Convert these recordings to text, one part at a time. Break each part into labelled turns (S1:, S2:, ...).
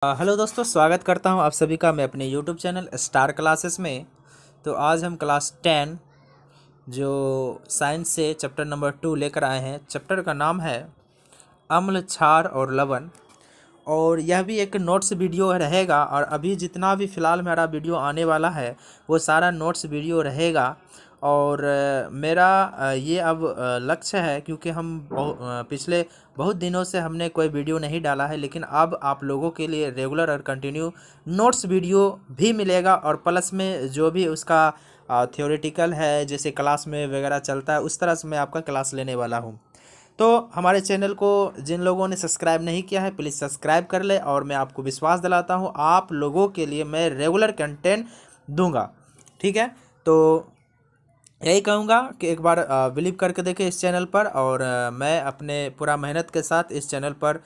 S1: Hello दोस्तों, स्वागत करता हूं आप सभी का मैं अपने यूट्यूब चैनल स्टार क्लासेस में। तो आज हम क्लास 10 जो साइंस से चैप्टर नंबर 2 लेकर आए हैं। चैप्टर का नाम है अम्ल, क्षार और लवण। और यह भी एक नोट्स वीडियो रहेगा। और अभी जितना भी फ़िलहाल मेरा वीडियो आने वाला है वो सारा नोट्स वीडियो रहेगा। और मेरा ये अब लक्ष्य है, क्योंकि हम पिछले बहुत दिनों से हमने कोई वीडियो नहीं डाला है, लेकिन अब आप लोगों के लिए रेगुलर और कंटिन्यू नोट्स वीडियो भी मिलेगा। और प्लस में जो भी उसका थ्योरेटिकल है, जैसे क्लास में वगैरह चलता है, उस तरह से मैं आपका क्लास लेने वाला हूँ। तो हमारे चैनल को जिन लोगों ने सब्सक्राइब नहीं किया है प्लीज़ सब्सक्राइब कर ले। और मैं आपको विश्वास दिलाता हूँ आप लोगों के लिए मैं रेगुलर कंटेंट दूंगा। ठीक है, तो यही कहूँगा कि एक बार बिलीव करके देखें इस चैनल पर। और मैं अपने पूरा मेहनत के साथ इस चैनल पर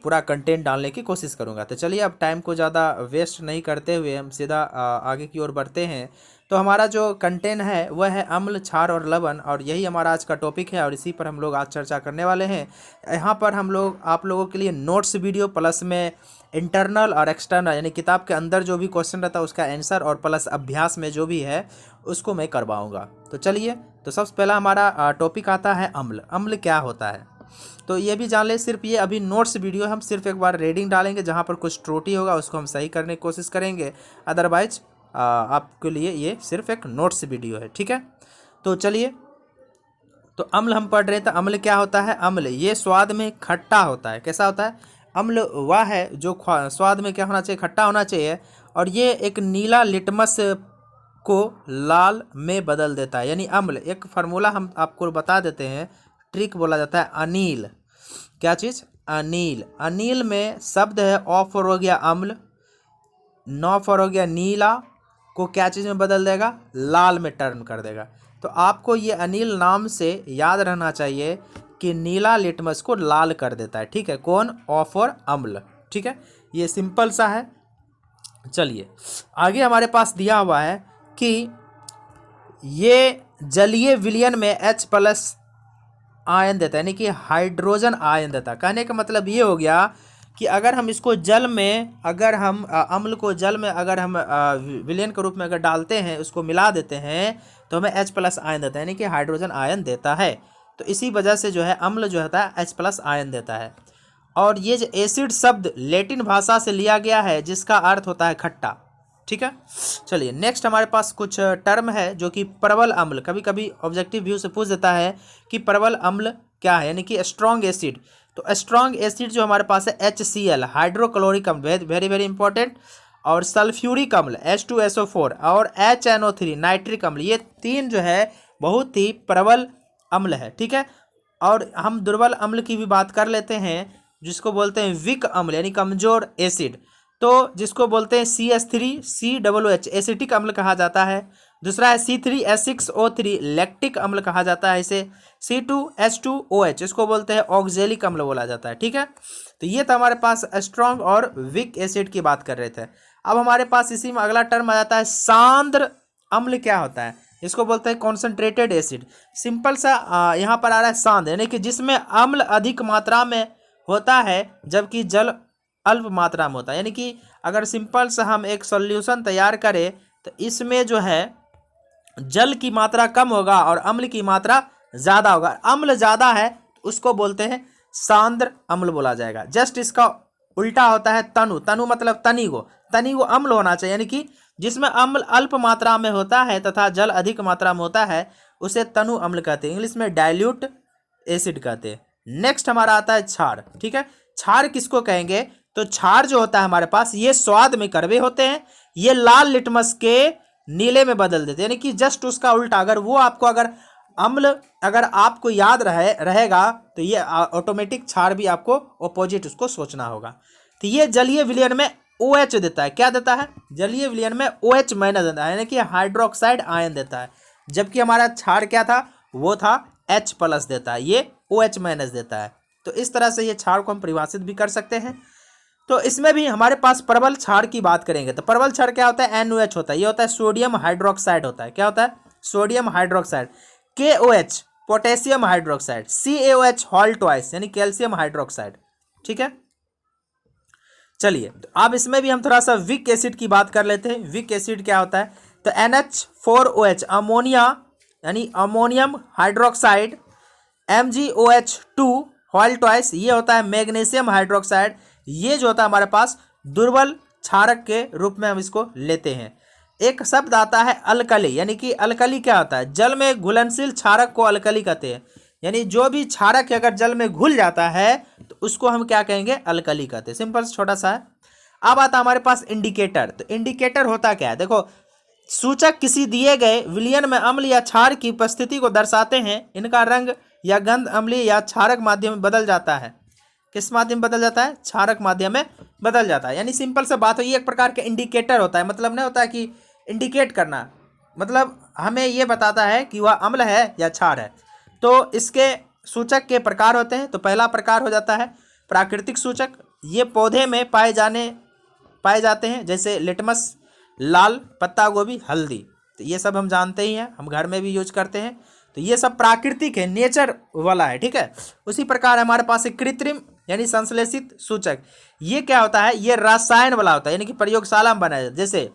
S1: पूरा कंटेंट डालने की कोशिश करूँगा। तो चलिए, अब टाइम को ज़्यादा वेस्ट नहीं करते हुए हम सीधा आगे की ओर बढ़ते हैं। तो हमारा जो कंटेंट है वह है अम्ल, क्षार और लवण, और यही हमारा आज का टॉपिक है और इसी पर हम लोग आज चर्चा करने वाले हैं। यहाँ पर हम लोग आप लोगों के लिए नोट्स वीडियो प्लस में इंटरनल और एक्सटर्नल यानी किताब के अंदर जो भी क्वेश्चन रहता है उसका आंसर, और प्लस अभ्यास में जो भी है उसको मैं करवाऊंगा। तो चलिए, तो सबसे पहला हमारा टॉपिक आता है अम्ल। अम्ल क्या होता है तो ये भी जान ले। सिर्फ ये अभी नोट्स वीडियो हम सिर्फ एक बार रीडिंग डालेंगे, जहाँ पर कुछ त्रुटि होगा उसको हम सही करने की कोशिश करेंगे। अदरवाइज आपके लिए ये सिर्फ एक नोट्स वीडियो है। ठीक है, तो चलिए, तो अम्ल हम पढ़ रहे हैं। तो अम्ल क्या होता है? अम्ल ये स्वाद में खट्टा होता है। कैसा होता है? अम्ल वह है जो स्वाद में क्या होना चाहिए? खट्टा होना चाहिए। और ये एक नीला लिटमस को लाल में बदल देता है। यानी अम्ल एक फार्मूला हम आपको बता देते हैं, ट्रिक बोला जाता है अनील। क्या चीज़? अनील। अनील में शब्द है औ फॉर हो गया अम्ल, नौ फॉर हो गया नीला, को क्या चीज़ में बदल देगा? लाल में टर्न कर देगा। तो आपको ये अनिल नाम से याद रहना चाहिए कि नीला लिटमस को लाल कर देता है। ठीक है, कौन? ऑ फॉर अम्ल। ठीक है, ये सिंपल सा है। चलिए, आगे हमारे पास दिया हुआ है कि ये जलीय विलयन में H+ आयन देता है, यानी कि हाइड्रोजन आयन देता है। कहने का मतलब ये हो गया कि अगर हम इसको जल में, अगर हम अम्ल को जल में अगर हम विलयन के रूप में अगर डालते हैं, उसको मिला देते हैं, तो हमें H+ आयन देता है, यानी कि हाइड्रोजन आयन देता है। तो इसी वजह से जो है अम्ल जो होता है H+ आयन देता है। और ये जो एसिड शब्द लैटिन भाषा से लिया गया है, जिसका अर्थ होता है खट्टा। ठीक है, चलिए नेक्स्ट हमारे पास कुछ टर्म है जो कि प्रबल अम्ल। कभी कभी ऑब्जेक्टिव व्यू से पूछ देता है कि प्रबल अम्ल क्या है, यानी कि स्ट्रॉन्ग एसिड। तो स्ट्रॉन्ग एसिड जो हमारे पास है HCl, हाइड्रोक्लोरिक अम्ल, वेरी वेरी इंपॉर्टेंट। और सल्फ्यूरिक अम्ल H2SO4 और HNO3 नाइट्रिक अम्ल, ये तीन जो है बहुत ही प्रबल अम्ल है। ठीक है, और हम दुर्बल अम्ल की भी बात कर लेते हैं, जिसको बोलते हैं विक अम्ल, यानी कमजोर एसिड। तो जिसको बोलते हैं CH3COOH एसिटिक अम्ल कहा जाता है। दूसरा है C3H6O3 लैक्टिक अम्ल कहा जाता है इसे। C2H2OH इसको बोलते हैं ऑक्जेलिक अम्ल बोला जाता है। ठीक है, तो ये तो हमारे पास स्ट्रॉन्ग और वीक एसिड की बात कर रहे थे। अब हमारे पास इसी में अगला टर्म आ जाता है सांद्र अम्ल। क्या होता है? इसको बोलते हैं कॉन्सेंट्रेटेड एसिड। सिंपल सा यहाँ पर आ रहा है सांद्र, यानी कि जिसमें अम्ल अधिक मात्रा में होता है जबकि जल अल्प मात्रा में होता है। यानी कि अगर सिंपल से हम एक सॉल्यूशन तैयार करें तो इसमें जो है जल की मात्रा कम होगा और अम्ल की मात्रा ज़्यादा होगा। अम्ल ज़्यादा है तो उसको बोलते हैं सांद्र अम्ल बोला जाएगा। जस्ट इसका उल्टा होता है तनु। तनु मतलब तनी को अम्ल होना चाहिए, यानी कि जिसमें अम्ल अल्प मात्रा में होता है तथा जल अधिक मात्रा में होता है उसे तनु अम्ल कहते हैं, इंग्लिश में डाइल्यूट एसिड कहते हैं। नेक्स्ट हमारा आता है क्षार। ठीक है, क्षार किसको कहेंगे? तो क्षार जो होता है हमारे पास, ये स्वाद में कड़वे होते हैं, ये लाल लिटमस के नीले में बदल देते हैं, यानी कि जस्ट उसका उल्टा। अगर वो आपको अगर अम्ल अगर आपको याद रहेगा तो ये ऑटोमेटिक क्षार भी आपको ऑपोजिट उसको सोचना होगा। तो ये जलीय विलयन में OH देता है। क्या देता है? जलीय विलयन में OH माइनस देता है, यानी कि हाइड्रोक्साइड आयन देता है। जबकि हमारा क्षार क्या था? वो था H+ देता है, ये OH माइनस देता है। तो इस तरह से ये क्षार को हम परिभाषित भी कर सकते हैं। तो इसमें भी हमारे पास प्रबल क्षार की बात करेंगे तो प्रबल क्षार क्या होता है? NOH होता है, ये होता है सोडियम हाइड्रोक्साइड होता है। क्या होता है? Sodium hydroxide. KOH potassium hydroxide. CaOH hall twice यानी कैल्शियम हाइड्रोक्साइड। ठीक है, चलिए, तो अब इसमें भी हम थोड़ा सा विक एसिड की बात कर लेते हैं। विक एसिड क्या होता है? तो NH4OH अमोनिया यानी ammonium hydroxide, MgOH2 while twice, ये होता है मैग्नीशियम हाइड्रोक्साइड। ये जो होता है हमारे पास दुर्बल क्षारक के रूप में हम इसको लेते हैं। एक शब्द आता है अल्कली, यानी कि अल्कली क्या होता है? जल में घुलनशील क्षारक को अल्कली कहते हैं। यानी जो भी क्षारक अगर जल में घुल जाता है तो उसको हम क्या कहेंगे? अल्कली कहते हैं। सिंपल छोटा सा है। अब आता है हमारे पास इंडिकेटर। तो इंडिकेटर होता क्या है? देखो, सूचक किसी दिए गए विलयन में अम्ल या क्षार की उपस्थिति को दर्शाते हैं। इनका रंग या गंध अम्लीय या क्षारक माध्यम में बदल जाता है। किस माध्यम में बदल जाता है? क्षारक माध्यम में बदल जाता है। यानी सिंपल से बात हो, ये एक प्रकार का इंडिकेटर होता है। मतलब नहीं होता है कि इंडिकेट करना, मतलब हमें ये बताता है कि वह अम्ल है या क्षार है। तो इसके सूचक के प्रकार होते हैं। तो पहला प्रकार हो जाता है प्राकृतिक सूचक। ये पौधे में पाए जाते हैं, जैसे लिटमस, लाल पत्ता गोभी, हल्दी। तो ये सब हम जानते ही हैं, हम घर में भी यूज करते हैं। तो ये सब प्राकृतिक है, नेचर वाला है, ठीक है। उसी प्रकार हमारे पास एक कृत्रिम यानी संश्लेषित सूचक। ये क्या होता है? ये रसायन वाला होता है, यानी कि प्रयोगशाला में बनाया, जैसे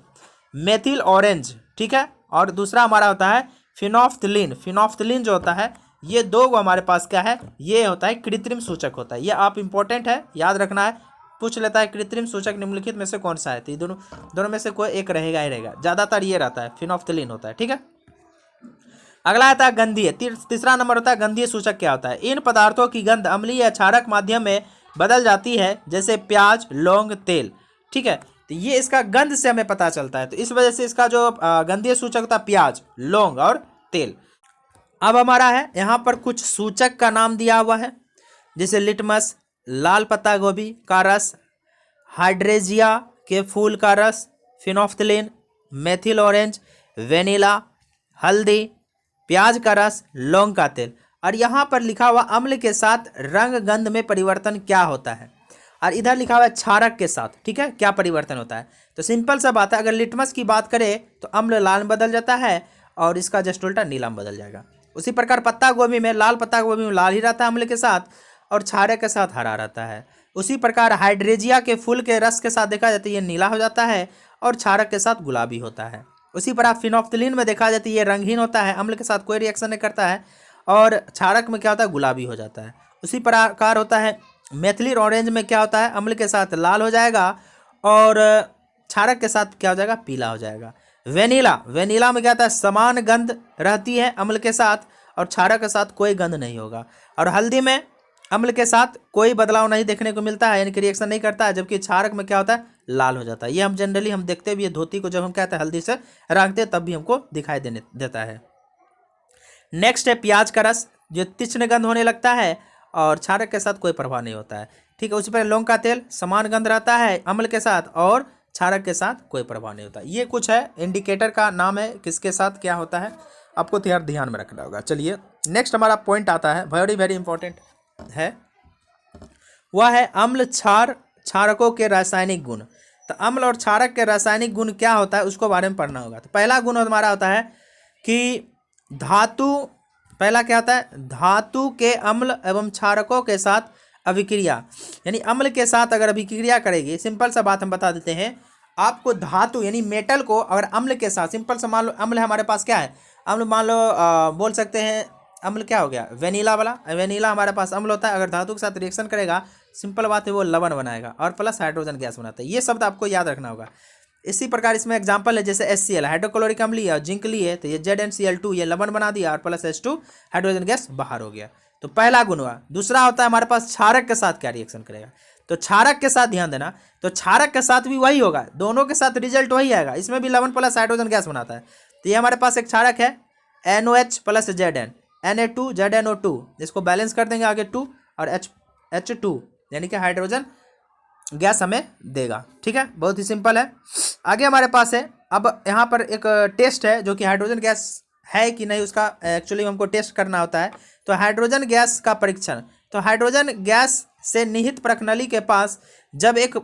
S1: मेथिल ऑरेंज, ठीक है। और दूसरा हमारा होता है फिनोफ्थलीन। फिनोफ्थलीन जो होता है, ये दो को हमारे पास क्या है? ये होता है कृत्रिम सूचक होता है। ये आप इंपॉर्टेंट है, याद रखना है। पूछ लेता है कृत्रिम सूचक निम्नलिखित में से कौन सा है? तो ये दोनों में से कोई एक रहेगा ही रहेगा। ज्यादातर ये रहता है, फिनोफ्थलीन होता है, ठीक है। अगला आता है गंधीय। तीसरा नंबर होता है गंधीय सूचक। क्या होता है? इन पदार्थों की गंध अम्लीय या क्षारक माध्यम में बदल जाती है, जैसे प्याज, लौंग, तेल, ठीक है। तो ये इसका गंध से हमें पता चलता है। तो इस वजह से इसका जो गंधीय सूचक होता है प्याज, लौंग और तेल। अब हमारा है यहाँ पर कुछ सूचक का नाम दिया हुआ है, जैसे लिटमस, लाल पत्ता गोभी का रस, हाइड्रेजिया के फूल का रस, फिनोफ्थलीन, मेथिल ऑरेंज, वेनिला, हल्दी, प्याज का रस, लौंग का तेल। और यहाँ पर लिखा हुआ अम्ल के साथ रंग गंध में परिवर्तन क्या होता है, और इधर लिखा हुआ है क्षारक के साथ, ठीक है, क्या परिवर्तन होता है। तो सिंपल सा बात है, अगर लिटमस की बात करें तो अम्ल लाल में बदल जाता है और इसका जस्ट उल्टा नीला में बदल जाएगा। उसी प्रकार पत्ता गोभी में, लाल पत्ता गोभी में लाल ही रहता है अम्ल के साथ, और क्षारक के साथ हरा रहता है। उसी प्रकार हाइड्रेजिया के फूल के रस के साथ देखा जाता है ये नीला हो जाता है और क्षारक के साथ गुलाबी होता है। उसी प्रकार फिनोफ्थलीन में देखा जाता है ये रंगहीन होता है, अम्ल के साथ कोई रिएक्शन नहीं करता है, और क्षारक में क्या होता है? गुलाबी हो जाता है। उसी प्रकार होता है मेथिल ऑरेंज में, क्या होता है? अम्ल के साथ लाल हो जाएगा और क्षारक के साथ क्या हो जाएगा? पीला हो जाएगा। वेनिला में क्या होता है? समान गंध रहती है अम्ल के साथ और क्षारक के साथ कोई गंध नहीं होगा। और हल्दी में अम्ल के साथ कोई बदलाव नहीं देखने को मिलता है, यानी कि रिएक्शन नहीं करता है, जबकि क्षारक में क्या होता है? लाल हो जाता है। ये हम जनरली हम देखते भी है, धोती को जब हम कहते हैं हल्दी से रंगते तब भी हमको दिखाई देता है। नेक्स्ट है प्याज का रस, जो तीक्ष्ण गंध होने लगता है और क्षारक के साथ कोई प्रभाव नहीं होता है, ठीक है। उसी पर लौंग का तेल, समान गंध रहता है अम्ल के साथ और क्षारक के साथ कोई प्रभाव नहीं होता। ये कुछ है इंडिकेटर का नाम है, किसके साथ क्या होता है आपको ध्यान में रखना होगा। चलिए नेक्स्ट हमारा पॉइंट आता है, वेरी वेरी इंपॉर्टेंट है, वह है अम्ल क्षार क्षारकों के रासायनिक गुण। तो अम्ल और क्षारक के रासायनिक गुण क्या होता है उसको बारे में पढ़ना होगा। तो पहला गुण हमारा होता है कि धातु, पहला क्या होता है? धातु के अम्ल एवं क्षारकों के साथ अभिक्रिया, यानी अम्ल के साथ अगर अभिक्रिया करेगी, सिंपल सा बात हम बता देते हैं आपको, धातु यानी मेटल को अगर अम्ल के साथ, सिंपल सा मान लो अम्ल हमारे पास क्या है? अम्ल मान लो बोल सकते हैं अम्ल क्या हो गया? वेनिला वाला, वेनिला हमारे पास अम्ल होता है, अगर धातु के साथ रिएक्शन करेगा, सिंपल बात है वो लवण बनाएगा और प्लस हाइड्रोजन गैस बनाता है। ये शब्द आपको याद रखना होगा। इसी प्रकार इसमें एग्जांपल है, जैसे HCl हाइड्रोक्लोरिक अम्ल लिया और जिंक लिए तो ये ZnCl2 ये लवण बना दिया और प्लस H2 हाइड्रोजन गैस बाहर हो गया। तो पहला गुण हुआ। दूसरा होता है हमारे पास क्षारक के साथ क्या रिएक्शन करेगा। तो क्षारक के साथ ध्यान देना, तो क्षारक के साथ भी वही होगा, दोनों के साथ रिजल्ट वही आएगा। इसमें भी लवण प्लस हाइड्रोजन गैस बनाता है। तो ये हमारे पास एक क्षारक है NOH plus Zn, Na2 ZnO2, इसको बैलेंस कर देंगे आगे 2 और H2 यानी कि हाइड्रोजन गैस हमें देगा, ठीक है। बहुत ही सिंपल है। आगे हमारे पास है, अब यहाँ पर एक टेस्ट है जो कि हाइड्रोजन गैस है कि नहीं उसका एक्चुअली हमको टेस्ट करना होता है। तो हाइड्रोजन गैस का परीक्षण, तो हाइड्रोजन गैस से निहित प्रकनली के पास जब एक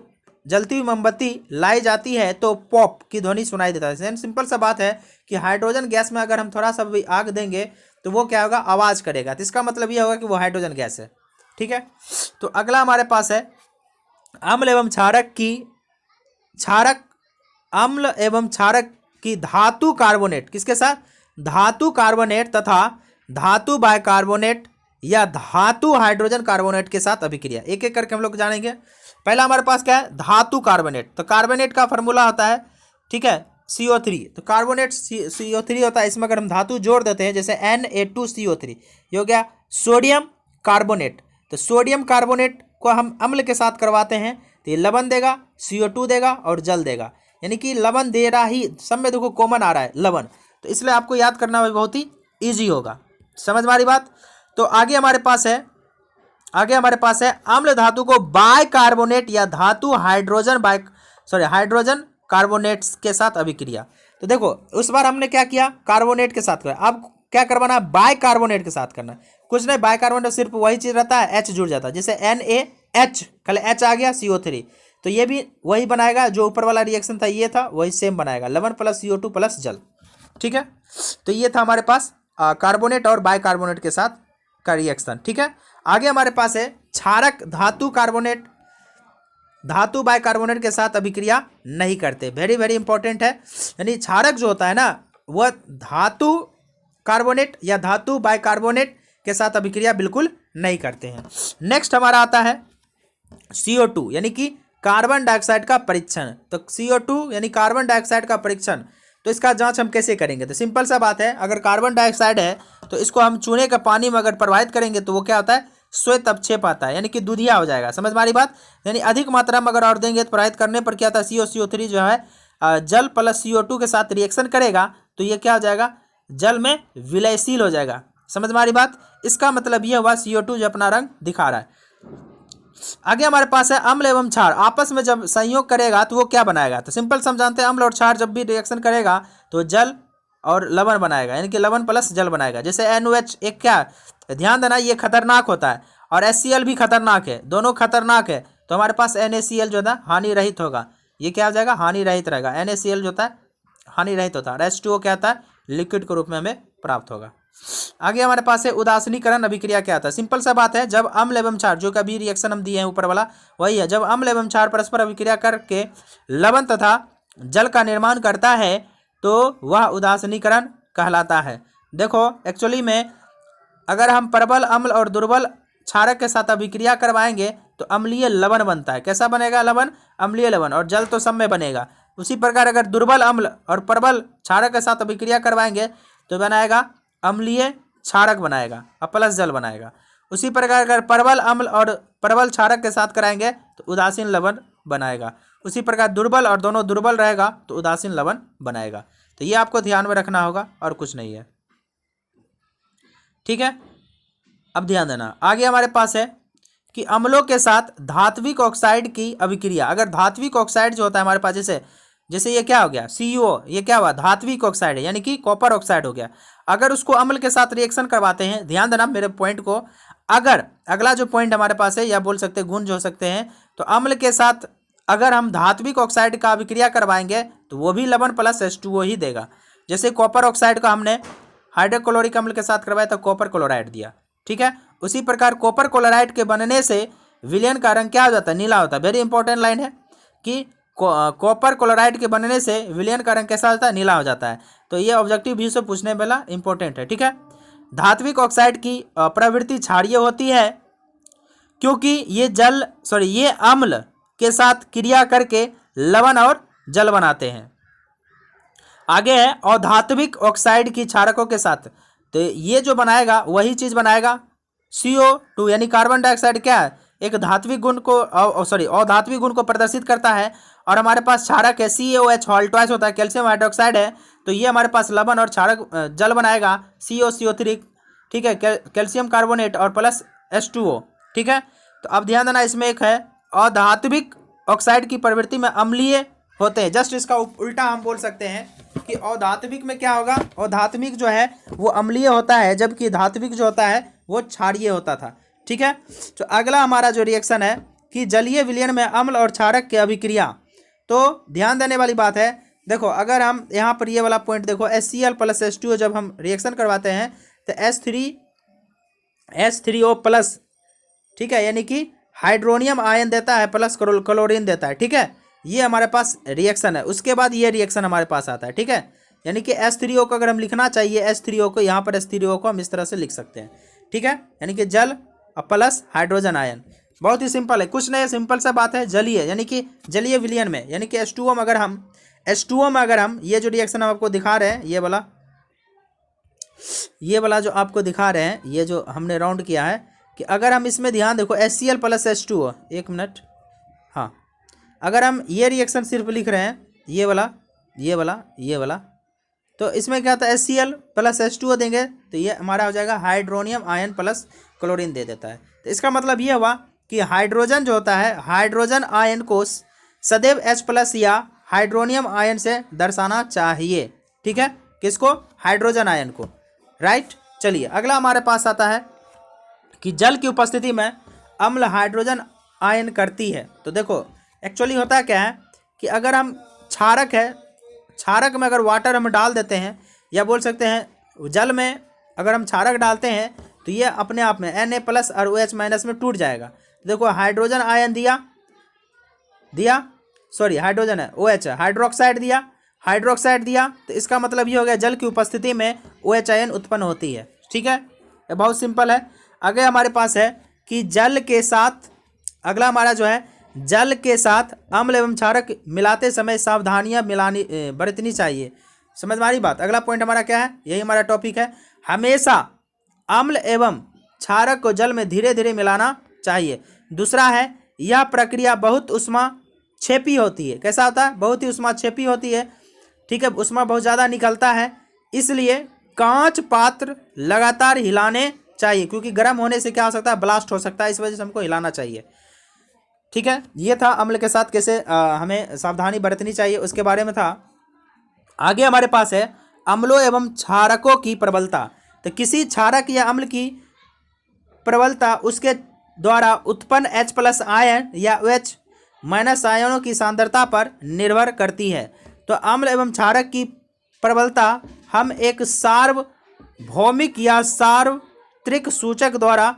S1: जलती हुई मोमबत्ती लाई जाती है तो पॉप की ध्वनि सुनाई देता है। सिंपल सा बात है कि हाइड्रोजन गैस में अगर हम थोड़ा सा भी आग देंगे तो वो क्या होगा? आवाज़ करेगा। तो इसका मतलब ये होगा कि वो हाइड्रोजन गैस है, ठीक है। तो अगला हमारे पास है अम्ल एवं क्षारक अम्ल एवं क्षारक की धातु कार्बोनेट किसके साथ, धातु कार्बोनेट तथा धातु बाइकार्बोनेट या धातु हाइड्रोजन कार्बोनेट के साथ अभिक्रिया। एक एक करके हम लोग जानेंगे। पहला हमारे पास क्या है, धातु कार्बोनेट। तो कार्बोनेट का फॉर्मूला होता है, ठीक है, CO3। तो कार्बोनेट CO3 होता है। इसमें अगर हम धातु जोड़ देते हैं जैसे Na2CO3, ये हो गया सोडियम कार्बोनेट। तो सोडियम कार्बोनेट को हम अम्ल के साथ करवाते हैं तो ये लवण देगा, CO2 देगा और जल देगा, यानी कि लवण दे रहा ही, सब में देखो कॉमन आ रहा है लवण, तो इसलिए आपको याद करना बहुत ही ईजी होगा। समझ में आ रही बात। तो आगे हमारे पास है अम्ल धातु को बाइकार्बोनेट या धातु हाइड्रोजन कार्बोनेट्स के साथ अभिक्रिया। तो देखो उस बार हमने क्या किया, कार्बोनेट के साथ किया। अब क्या करवाना है, बाइकार्बोनेट के साथ करना है। कुछ नहीं, बाइकार्बोनेट सिर्फ वही चीज रहता है, H जुड़ जाता है। जैसे NaH, कल H आ गया, CO3, तो ये भी वही बनाएगा जो ऊपर वाला रिएक्शन था, ये था वही सेम बनाएगा, लवण प्लस CO2 प्लस जल। ठीक है, तो ये था हमारे पास कार्बोनेट और बाइकार्बोनेट के साथ का रिएक्शन। ठीक है, आगे हमारे पास है क्षारक धातु बाइकार्बोनेट के साथ अभिक्रिया नहीं करते। वेरी वेरी इंपॉर्टेंट है, यानी क्षारक जो होता है ना, वह धातु कार्बोनेट या धातु बाइकार्बोनेट के साथ अभिक्रिया बिल्कुल नहीं करते हैं। नेक्स्ट हमारा आता है CO2 यानी कि कार्बन डाइऑक्साइड का परीक्षण। तो CO2 यानी कार्बन डाइऑक्साइड का परीक्षण, तो इसका जांच हम कैसे करेंगे। तो सिंपल सा बात है, अगर कार्बन डाइऑक्साइड है तो इसको हम चूने का पानी में अगर प्रवाहित करेंगे तो वो क्या होता है, श्वेत अवक्षेप आता है, यानी कि दूधिया हो जाएगा। समझ में आ रही बात। यानी अधिक मात्रा में अगर और देंगे तो प्रवाहित करने पर क्या होता है, CO3 जो है जल प्लस CO2 के साथ रिएक्शन करेगा तो ये क्या हो जाएगा, जल में विलयशील हो जाएगा। समझ में आ रही बात। इसका मतलब ये हुआ CO2 जो अपना रंग दिखा रहा है। आगे हमारे पास है अम्ल एवं क्षार आपस में जब संयोग करेगा तो वो क्या बनाएगा। तो सिंपल समझाते हैं, अम्ल और क्षार जब भी रिएक्शन करेगा तो जल और लवण बनाएगा, यानी कि लवण प्लस जल बनाएगा। जैसे NOH एक क्या, ध्यान देना ये खतरनाक होता है, और HCl भी खतरनाक है, दोनों खतरनाक है। तो हमारे पास NaCl जो है हानि रहित होगा, ये क्या हो जाएगा, हानि रहित रहेगा। NaCl जो होता है हानि रहित होता है, और H2O क्या होता है, लिक्विड के रूप में हमें प्राप्त होगा। आगे हमारे पास है उदासीनीकरण अभिक्रिया क्या आता है। सिंपल सा बात है, जब अम्ल एवं क्षार, जो कभी रिएक्शन हम दिए हैं ऊपर वाला वही है, जब अम्ल एवं क्षार परस्पर अभिक्रिया करके लवण तथा जल का निर्माण करता है तो वह उदासीनीकरण कहलाता है। देखो एक्चुअली में अगर हम प्रबल अम्ल और दुर्बल क्षारक के साथ अभिक्रिया करवाएंगे तो अम्लीय लवण बनता है। कैसा बनेगा लवण, अम्लीय लवण, और जल तो सब में बनेगा। उसी प्रकार अगर दुर्बल अम्ल और प्रबल क्षारक के साथ अभिक्रिया करवाएंगे तो बनाएगा अम्लीय क्षारक बनाएगा और प्लस जल बनाएगा। उसी प्रकार अगर प्रबल अम्ल और प्रबल क्षारक के साथ कराएंगे तो उदासीन लवण बनाएगा। उसी प्रकार दुर्बल और दोनों दुर्बल रहेगा तो उदासीन लवण बनाएगा। तो ये आपको ध्यान में रखना होगा और कुछ नहीं है। ठीक है, अब ध्यान देना। आगे हमारे पास है कि अम्लों के साथ धात्विक ऑक्साइड की अभिक्रिया। अगर धात्विक ऑक्साइड जो होता है हमारे पास, जैसे ये क्या हो गया CO, ये क्या हुआ, धात्विक ऑक्साइड है, यानी कि कॉपर ऑक्साइड हो गया। अगर उसको अम्ल के साथ रिएक्शन करवाते हैं, ध्यान देना मेरे पॉइंट को, अगर अगला जो पॉइंट हमारे पास है या बोल सकते हैं गुण जो हो सकते हैं, तो अम्ल के साथ अगर हम धात्विक ऑक्साइड का अभिक्रिया करवाएंगे तो वो भी लवण प्लस H2O ही देगा। जैसे कॉपर ऑक्साइड का हमने हाइड्रोक्लोरिक अम्ल के साथ करवाया तो कॉपर क्लोराइड दिया। ठीक है, उसी प्रकार कॉपर क्लोराइड के बनने से विलयन का रंग क्या हो जाता है, नीला होता है। वेरी इंपॉर्टेंट लाइन है कि कॉपर क्लोराइड के बनने से विलयन का रंग कैसा होता है, नीला हो जाता है। तो ये ऑब्जेक्टिव भी से पूछने वाला इंपॉर्टेंट है। ठीक है, धात्विक ऑक्साइड की प्रवृत्ति क्षारीय होती है क्योंकि ये अम्ल के साथ क्रिया करके लवण और जल बनाते हैं। आगे है अधात्विक ऑक्साइड की क्षारकों के साथ, तो ये जो बनाएगा वही चीज बनाएगा CO2, यानी कार्बन डाइऑक्साइड क्या है, एक धात्विक गुण को अधात्विक गुण को प्रदर्शित करता है। और हमारे पास क्षारक है CaOH हॉल्टवाइस होता है, कैल्शियम हाइड्रोक्साइड है, तो ये हमारे पास लवण और क्षारक जल बनाएगा CO3। ठीक है, कैल्शियम कार्बोनेट और प्लस H2O। ठीक है, तो अब ध्यान देना, इसमें एक है अधात्विक ऑक्साइड की प्रवृत्ति में अम्लीय होते हैं। जस्ट इसका उल्टा हम बोल सकते हैं कि अधात्विक में क्या होगा, अधात्विक जो है वो अम्लीय होता है जबकि धात्विक जो होता है वो क्षारीय होता था। ठीक है, तो अगला हमारा जो रिएक्शन है कि जलीय विलयन में अम्ल और क्षारक की अभिक्रिया, तो ध्यान देने वाली बात है। देखो अगर हम यहाँ पर ये वाला पॉइंट देखो, HCl प्लस H2O जब हम रिएक्शन करवाते हैं तो H3O प्लस, ठीक है, यानी कि हाइड्रोनियम आयन देता है प्लस क्लोरीन देता है, ठीक है। ये हमारे पास रिएक्शन है। उसके बाद ये रिएक्शन हमारे पास आता है, ठीक है। यानी कि H3O को अगर हम लिखना चाहिए, H3O को यहाँ पर H3O को हम इस तरह से लिख सकते हैं, ठीक है। यानी कि जल प्लस हाइड्रोजन आयन, बहुत ही सिंपल है, कुछ नहीं, सिंपल सा बात है। जलीय यानी कि जलीय विलयन में, यानी कि H2O में अगर हम ये जो रिएक्शन हम आपको दिखा रहे हैं, ये वाला जो आपको दिखा रहे हैं, ये जो हमने राउंड किया है, कि अगर हम इसमें ध्यान देखो HCl प्लस H2O, एक मिनट, हाँ, अगर हम ये रिएक्शन सिर्फ लिख रहे हैं, ये वाला, तो इसमें क्या होता है, HCl प्लस H2O देंगे तो ये हमारा हो जाएगा हाइड्रोनियम आयन प्लस क्लोरीन दे देता है। तो इसका मतलब ये हुआ कि हाइड्रोजन जो होता है, हाइड्रोजन आयन को सदैव H प्लस या हाइड्रोनियम आयन से दर्शाना चाहिए, ठीक है। किसको? हाइड्रोजन आयन को, राइट। चलिए अगला हमारे पास आता है कि जल की उपस्थिति में अम्ल हाइड्रोजन आयन करती है। तो देखो एक्चुअली होता क्या है कि अगर हम क्षारक में अगर वाटर हम डाल देते हैं, या बोल सकते हैं जल में अगर हम क्षारक डालते हैं, तो ये अपने आप में Na प्लस और OH माइनस में टूट जाएगा। देखो हाइड्रोजन आयन हाइड्रोजन है, OH है, हाइड्रोक्साइड दिया, तो इसका मतलब ये हो गया जल की उपस्थिति में OH आयन उत्पन्न होती है, ठीक है। ये बहुत सिंपल है। आगे हमारे पास है कि अगला हमारा जो है, जल के साथ अम्ल एवं क्षारक मिलाते समय सावधानियां बरतनी चाहिए। समझ में आ रही बात। अगला पॉइंट हमारा क्या है, यही हमारा टॉपिक है, हमेशा अम्ल एवं क्षारक को जल में धीरे धीरे मिलाना चाहिए। दूसरा है, यह प्रक्रिया बहुत ऊष्माक्षेपी होती है। कैसा होता है? बहुत ही ऊष्माक्षेपी होती है, ठीक है। ऊष्मा बहुत ज़्यादा निकलता है, इसलिए कांच पात्र लगातार हिलाने चाहिए, क्योंकि गर्म होने से क्या हो सकता है, ब्लास्ट हो सकता है, इस वजह से हमको हिलाना चाहिए, ठीक है। ये था अम्ल के साथ कैसे हमें सावधानी बरतनी चाहिए, उसके बारे में था। आगे हमारे पास है अम्लों एवं क्षारकों की प्रबलता। तो किसी क्षारक या अम्ल की प्रबलता उसके द्वारा उत्पन्न H प्लस आयन या OH माइनस आयनों की सांद्रता पर निर्भर करती है। तो अम्ल एवं क्षारक की प्रबलता हम एक सार्वभौमिक या सार्वत्रिक सूचक द्वारा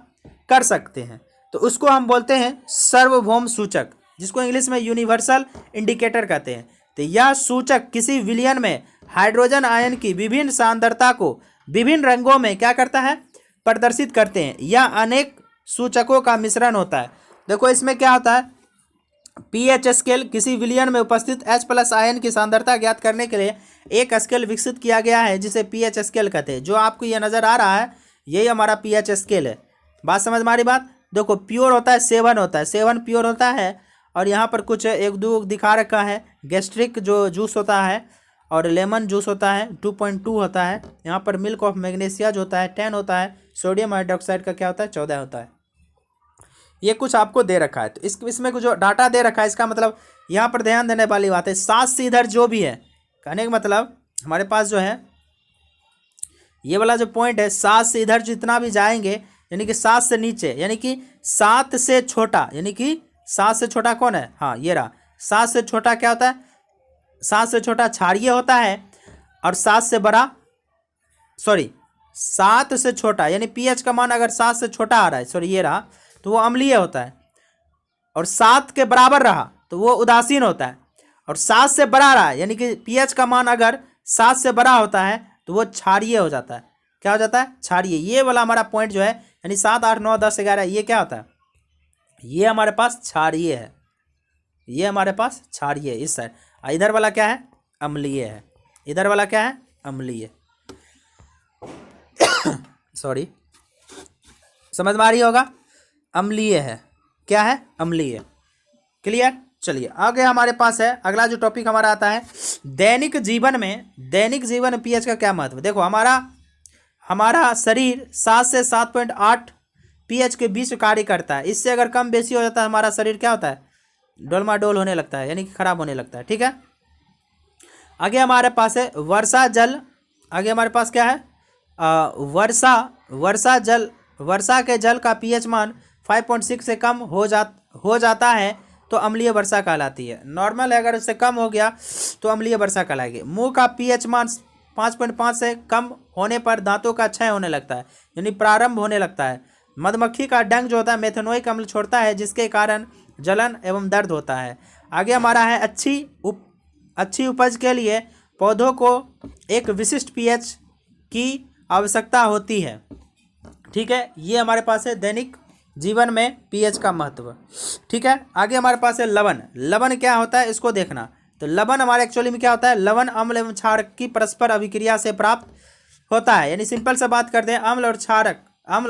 S1: कर सकते हैं। तो उसको हम बोलते हैं सार्वभौम सूचक, जिसको इंग्लिश में यूनिवर्सल इंडिकेटर कहते हैं। तो यह सूचक किसी विलयन में हाइड्रोजन आयन की विभिन्न सांद्रता को विभिन्न रंगों में क्या करता है, प्रदर्शित करते हैं। यह अनेक सूचकों का मिश्रण होता है। देखो इसमें क्या होता है, पीएच स्केल, किसी विलयन में उपस्थित H प्लस आयन की सांद्रता ज्ञात करने के लिए एक स्केल विकसित किया गया है, जिसे पीएच स्केल कहते हैं। जो आपको ये नज़र आ रहा है, यही हमारा पीएच स्केल है। बात समझ में आ रही बात। देखो प्योर होता है 7 होता है, 7 प्योर होता है, और यहाँ पर कुछ 1-2 दिखा रखा है। गैस्ट्रिक जो जूस होता है और लेमन जूस होता है 2.2 होता है। यहाँ पर मिल्क ऑफ मैग्नीशिया जो होता है 10 होता है। सोडियम हाइड्रोक्साइड का क्या होता है, 14 होता है। ये कुछ आपको दे रखा है, तो इसमें कुछ जो डाटा दे रखा है, इसका मतलब यहाँ पर ध्यान देने वाली बात है, 7 से इधर जो भी है, कहने का मतलब हमारे पास जो है ये वाला जो पॉइंट है, 7 से इधर जितना भी जाएंगे, यानी कि 7 से नीचे, यानी कि 7 से छोटा, यानी कि 7 से छोटा कौन है, हाँ ये रहा। 7 से छोटा क्या होता है, 7 से छोटा क्षारीय होता है, और 7 से छोटा यानी पीएच का मान अगर 7 से छोटा आ रहा है, ये रहा, तो वो अम्लीय होता है। और 7 के बराबर रहा तो वो उदासीन होता है। और 7 से बड़ा रहा यानी कि पीएच का मान अगर 7 से बड़ा होता है तो वो क्षारीय हो जाता है। क्या हो जाता है, क्षारीय। ये वाला हमारा पॉइंट जो है, यानी 7, 8, 9, 10, 11, ये क्या होता है, ये हमारे पास क्षारीय है, ये हमारे पास क्षारीय है इस साइड। इधर वाला क्या है, अम्लीय है। इधर वाला क्या है, अम्लीय। सॉरी, समझ में आ रही होगा, अम्लीय है। क्या है, अम्लीय। क्लियर। चलिए आगे हमारे पास है, अगला जो टॉपिक हमारा आता है, दैनिक जीवन में पीएच का क्या महत्व। देखो हमारा शरीर 7 से 7.8 पीएच के बीच कार्य करता है। इससे अगर कम बेसी हो जाता है हमारा शरीर क्या होता है, डोलमाडोल होने लगता है, यानी कि खराब होने लगता है, ठीक है। आगे हमारे पास है वर्षा जल। आगे हमारे पास क्या है, वर्षा के जल का पीएच मान 5.6 से कम हो जाता है तो अम्लीय वर्षा कहलाती है। नॉर्मल है, अगर उससे कम हो गया तो अम्लीय वर्षा कहलाएगी। मुंह का पीएच मान 5.5 से कम होने पर दांतों का क्षय होने लगता है, यानी प्रारंभ होने लगता है। मधुमक्खी का डंक जो होता है मेथनोइक अम्ल छोड़ता है, जिसके कारण जलन एवं दर्द होता है। आगे हमारा है अच्छी उपज के लिए पौधों को एक विशिष्ट पीएच की आवश्यकता होती है। ठीक है, ये हमारे पास है दैनिक जीवन में पीएच का महत्व। ठीक है, आगे हमारे पास है लवण। लवण क्या होता है इसको देखना। तो लवण हमारे एक्चुअली में क्या होता है, लवण अम्ल एवं क्षारक की परस्पर अभिक्रिया से प्राप्त होता है। यानी सिंपल से बात करते हैं, अम्ल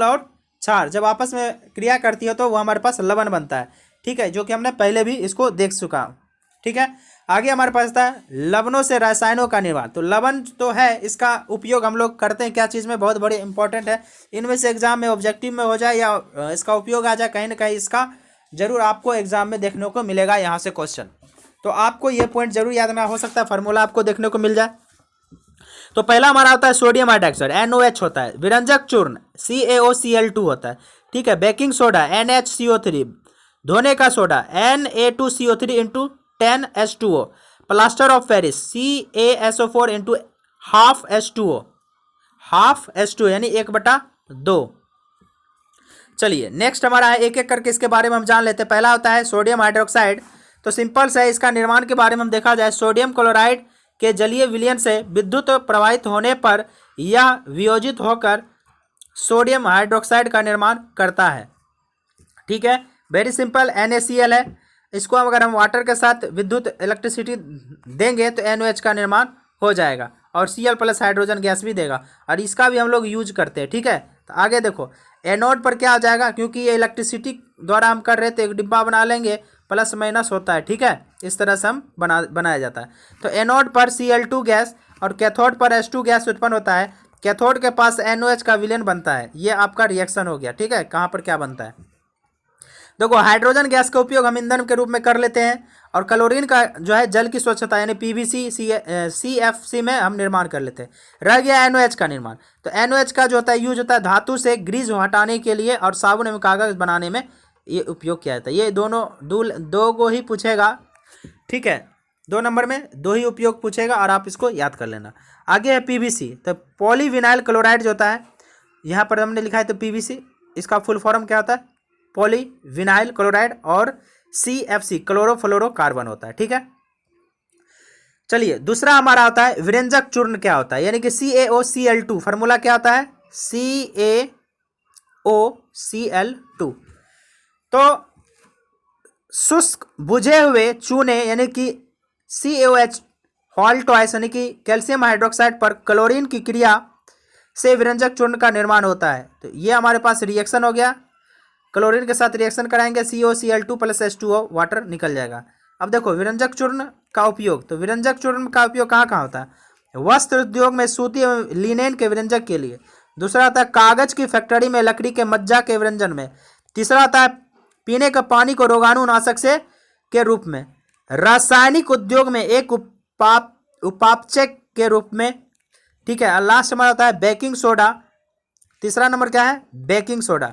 S1: और क्षार जब आपस में क्रिया करती है तो वो हमारे पास लवण बनता है। ठीक है, जो कि हमने पहले भी इसको देख चुका हूँ। ठीक है, आगे हमारे पास था लवणों से रसायनों का निर्माण। तो लवण तो है, इसका उपयोग हम लोग करते हैं क्या चीज़ में, बहुत बड़े इंपॉर्टेंट है। इनमें से एग्जाम में ऑब्जेक्टिव में हो जाए या इसका उपयोग आ जाए, कहीं ना कहीं इसका जरूर आपको एग्जाम में देखने को मिलेगा यहाँ से क्वेश्चन। तो आपको ये पॉइंट जरूर याद ना, हो सकता है फार्मूला आपको देखने को मिल जाए। तो पहला हमारा होता है सोडियम हाइड्रोक्साइड NOH होता है, विरंजक चूर्ण CaOCl2 होता है। ठीक है, बेकिंग सोडा NHCO3, धोने का soda Na2CO3 into 10H2O, plaster of Paris CaSO4 into half H2O यानी 1/2। चलिए नेक्स्ट हमारा है, एक एक करके इसके बारे में हम जान लेते हैं। पहला होता है सोडियम हाइड्रोक्साइड। तो सिंपल से इसका निर्माण के बारे में हम देखा जाए, सोडियम क्लोराइड के जलीय विलयन से विद्युत प्रवाहित होने पर यह वियोजित होकर सोडियम हाइड्रोक्साइड का निर्माण करता है। ठीक है, वेरी सिंपल, NaCl है। इसको अगर हम वाटर के साथ विद्युत इलेक्ट्रिसिटी देंगे तो NOH का निर्माण हो जाएगा और Cl+ हाइड्रोजन गैस भी देगा, और इसका भी हम लोग यूज करते हैं। ठीक है, तो आगे देखो एनोड पर क्या आ जाएगा, क्योंकि ये इलेक्ट्रिसिटी द्वारा हम कर रहे थे, एक डिब्बा बना लेंगे, प्लस माइनस होता है। ठीक है, इस तरह से हम बनाया जाता है। तो एनोड पर Cl2 गैस और कैथोड पर H2 गैस उत्पन्न होता है। कैथोड के पास NOH का विलयन बनता है। ये आपका रिएक्शन हो गया। ठीक है, कहाँ पर क्या बनता है देखो, हाइड्रोजन गैस का उपयोग हम ईंधन के रूप में कर लेते हैं, और क्लोरीन का जो है जल की स्वच्छता यानी PVC CFC में हम निर्माण कर लेते हैं। रह गया NOH का निर्माण। तो NOH का जो होता है यूज होता है धातु से ग्रीस हटाने के लिए और साबुन एवं कागज बनाने में ये उपयोग किया जाता है। ये दोनों दो को ही पूछेगा। ठीक है, 2 नंबर में 2 ही उपयोग पूछेगा और आप इसको याद कर लेना। आगे है PVC। तो पॉलीविनाइल क्लोराइड जो होता है, यहाँ पर हमने लिखा है तो PVC, इसका फुल फॉर्म क्या होता है, पॉलीविनाइल क्लोराइड, और CFC क्लोरोफ्लोरोकार्बन होता है। ठीक है, चलिए दूसरा हमारा होता है विरंजक चूर्ण। क्या होता है, यानी कि CaOCl2, फार्मूला क्या होता है CaOCl2। तो शुष्क बुझे हुए चूने यानी कि CaOH हॉल ट्वाइस यानी कि कैल्शियम हाइड्रोक्साइड पर क्लोरीन की क्रिया से विरंजक चूर्ण का निर्माण होता है। तो ये हमारे पास रिएक्शन हो गया, क्लोरीन के साथ रिएक्शन कराएंगे, CaOCl2 + H2O, वाटर निकल जाएगा। अब देखो विरंजक चूर्ण का उपयोग। तो विरंजक चूर्ण का उपयोग कहाँ कहाँ होता है, वस्त्र उद्योग में सूती एवं लिनेन के विरंजक के लिए। दूसरा आता है कागज की फैक्ट्री में लकड़ी के मज्जा के विरंजन में। तीसरा आता है पीने का पानी को रोगाणुनाशक से के रूप में। रासायनिक उद्योग में एक उपापचय के रूप में। ठीक है, लास्ट हमारा होता है बेकिंग सोडा। तीसरा नंबर क्या है, बेकिंग सोडा।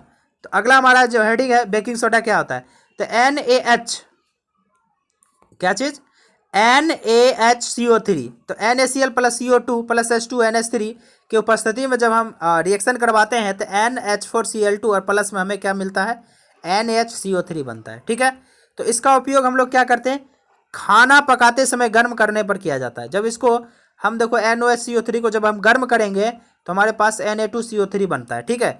S1: तो अगला हमारा जो हेडिंग है बेकिंग सोडा क्या होता है, तो NaH क्या चीज, NaHCO3। तो NaCl + CO2 + H2 NH3 की उपस्थिति में जब हम रिएक्शन करवाते हैं तो NH4Cl2 और प्लस में हमें क्या मिलता है, NaHCO3 बनता है। ठीक है, तो इसका उपयोग हम लोग क्या करते हैं, खाना पकाते समय गर्म करने पर किया जाता है। जब इसको हम देखो NaOHCO3 को जब हम गर्म करेंगे तो हमारे पास Na2CO3 बनता है। ठीक है,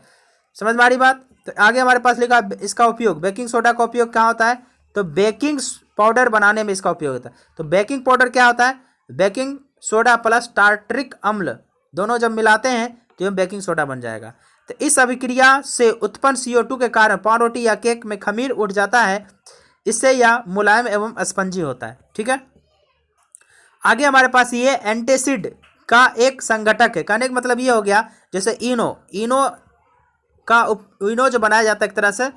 S1: समझ में आ रही बात। तो आगे हमारे पास लिखा इसका उपयोग, बेकिंग सोडा का उपयोग कहाँ होता है, तो बेकिंग पाउडर बनाने में इसका उपयोग होता है। तो बेकिंग पाउडर क्या होता है, बेकिंग सोडा प्लस टार्टरिक अम्ल दोनों जब मिलाते हैं तो ये बेकिंग सोडा बन जाएगा। तो इस अभिक्रिया से उत्पन्न CO2 के कारण पावरोटी या केक में खमीर उठ जाता है, इससे यह मुलायम एवं स्पंजी होता है। ठीक है, आगे हमारे पास ये एंटासिड का एक संघटक है। कहने का मतलब ये हो गया जैसे इनो जो बनाया जाता है एक तरह से,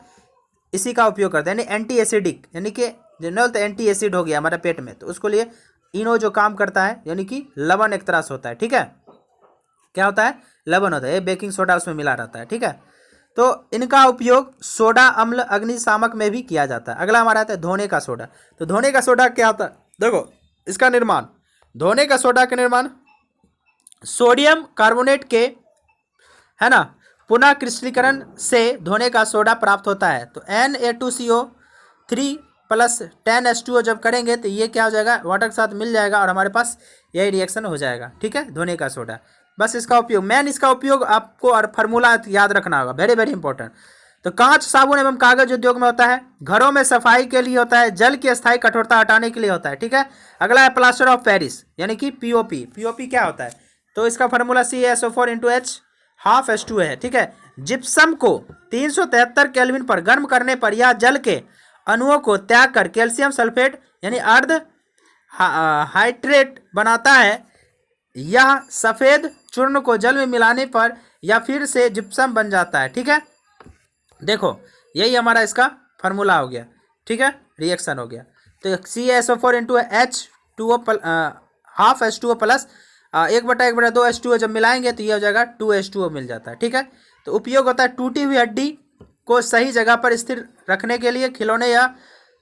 S1: इसी का उपयोग करते हैं, यानी एंटी एसिडिक, यानी कि जनरल तो एंटी एसिड हो गया हमारे पेट में, तो उसको लिए इनो जो काम करता है यानी कि लवण एक तरह से होता है। ठीक है, क्या होता है, लवण होता है, ये बेकिंग सोडा उसमें मिला रहता है। ठीक है, तो इनका उपयोग सोडा अम्ल अग्निशामक में भी किया जाता है। अगला हमारा आता है धोने का सोडा। तो धोने का सोडा क्या होता है, देखो इसका निर्माण, धोने का सोडा का निर्माण सोडियम कार्बोनेट के, है ना, पुनः क्रिस्टलीकरण से धोने का सोडा प्राप्त होता है। तो Na2CO3 प्लस 10H2O जब करेंगे तो ये क्या हो जाएगा, वाटर के साथ मिल जाएगा और हमारे पास यही रिएक्शन हो जाएगा। ठीक है, धोने का सोडा। बस इसका उपयोग, मेन इसका उपयोग आपको और फार्मूला याद रखना होगा, वेरी वेरी इंपॉर्टेंट। तो कांच, साबुन एवं कागज उद्योग में होता है, घरों में सफाई के लिए होता है, जल की स्थायी कठोरता हटाने के लिए होता है। ठीक है, अगला है प्लास्टर ऑफ पेरिस यानी कि पीओपी। पीओपी क्या होता है, तो इसका formula CaSO4 × H half H2 है। ठीक है, जिप्सम को 373 केल्विन पर गर्म करने पर यह जल के अणुओं को त्याग कर कैल्शियम सल्फेट यानी अर्ध हाइड्रेट बनाता है। यह सफेद चूर्ण को जल में मिलाने पर यह फिर से जिप्सम बन जाता है। ठीक है, देखो यही हमारा इसका फार्मूला हो गया। ठीक है, रिएक्शन हो गया। तो CaSO4 × H2O half H2O plus 1/1/2 H2O जब मिलाएंगे तो ये हो जाएगा 2H2O मिल जाता है। ठीक है, तो उपयोग होता है टूटी हुई हड्डी को सही जगह पर स्थिर रखने के लिए, खिलौने या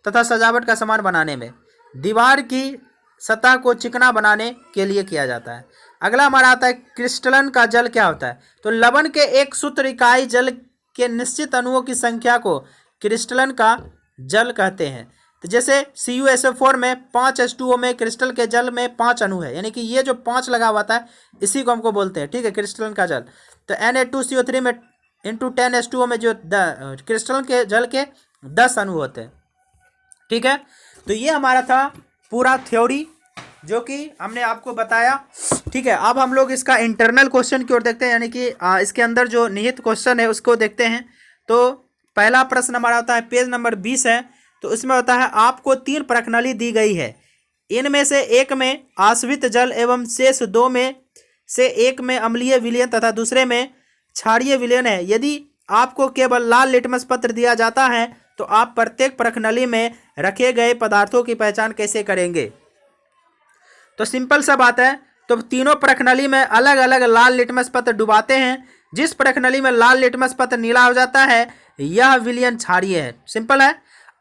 S1: तथा सजावट का सामान बनाने में, दीवार की सतह को चिकना बनाने के लिए किया जाता है। अगला हमारा आता है क्रिस्टलन का जल क्या होता है। तो लवण के एक सूत्र इकाई जल के निश्चित अणुओं की संख्या को क्रिस्टलन का जल कहते हैं। तो जैसे CuSO4 में 5 H2O में क्रिस्टल के जल में 5 अणु है, यानी कि ये जो 5 लगा हुआ था इसी को हमको बोलते हैं। ठीक है, क्रिस्टलन का जल। तो Na2CO3 में × 10H2O में जो क्रिस्टल के जल के 10 अणु होते हैं। ठीक है, तो ये हमारा था पूरा थ्योरी जो कि हमने आपको बताया। ठीक है, अब हम लोग इसका इंटरनल क्वेश्चन की ओर देखते हैं, यानी कि इसके अंदर जो निहित क्वेश्चन है उसको देखते हैं। तो पहला प्रश्न हमारा होता है पेज नंबर 20 है। तो इसमें होता है आपको 3 प्रश्नावली दी गई है, इनमें से एक में आश्रित जल एवं शेष 2 में से एक में अम्लीय विलयन तथा दूसरे में क्षारीय विलयन है। यदि आपको केवल लाल लिटमस पत्र दिया जाता है तो आप प्रत्येक प्रश्नावली में रखे गए पदार्थों की पहचान कैसे करेंगे। तो सिंपल सा बात है, तो तीनों प्रश्नावली में अलग अलग लाल लिटमस पत्र डुबाते हैं। जिस प्रश्नावली में लाल लिटमस पत्र नीला हो जाता है यह विलयन क्षारीय है। सिंपल है।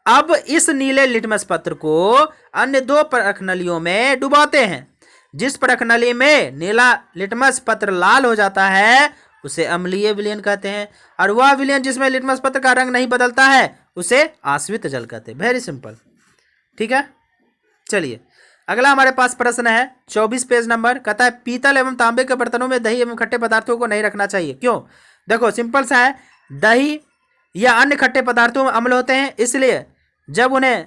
S1: अब इस नीले लिटमस पत्र को अन्य 2 प्रश्नावलियों में डुबाते हैं। जिस प्रश्नावली में नीला लिटमस पत्र लाल हो जाता है उसे अम्लीय विलयन कहते हैं, और वह विलयन जिसमें लिटमस पत्र का रंग नहीं बदलता है उसे आश्रित जल कहते हैं। Very simple. ठीक है, चलिए अगला हमारे पास प्रश्न है 24 पेज नंबर, कहता है पीतल एवं तांबे के बर्तनों में दही एवं खट्टे पदार्थों को नहीं रखना चाहिए, क्यों। देखो सिंपल सा है, दही या अन्य खट्टे पदार्थों में अम्ल होते हैं, इसलिए जब उन्हें